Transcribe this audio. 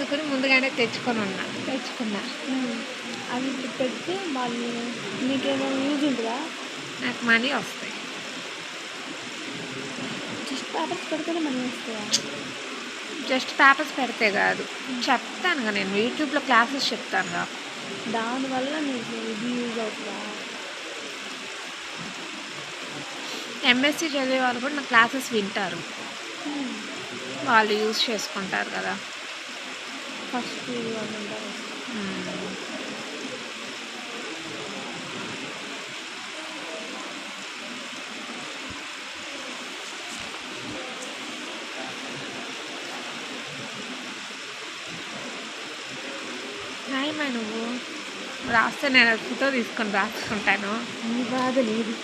అనుకుని ముందుగానే తెచ్చుకున్నా. అవి పెడితే వాళ్ళు నీకేమైనా యూజ్ ఉంటుందా? నాకు మనీ వస్తాయి. జస్ట్ పేపర్స్ పెడితేనే మనీ వస్తాయా? జస్ట్ పేపర్స్ పెడితే కాదు, చెప్తానుగా నేను యూట్యూబ్లో క్లాసెస్ చెప్తానుగా, దానివల్ల నీకు ఇది యూజ్ అవుతుందా? ఎంఎస్సి చదివే వాళ్ళు కూడా నా క్లాసెస్ వింటారు, వాళ్ళు యూజ్ చేసుకుంటారు కదా. ఫస్ట్ వాళ్ళు ఉంటారు. రాయమా నువ్వు రాస్తే నేను ఫోటో తీసుకొని రాసుకుంటాను. నీ బాధ లేదు.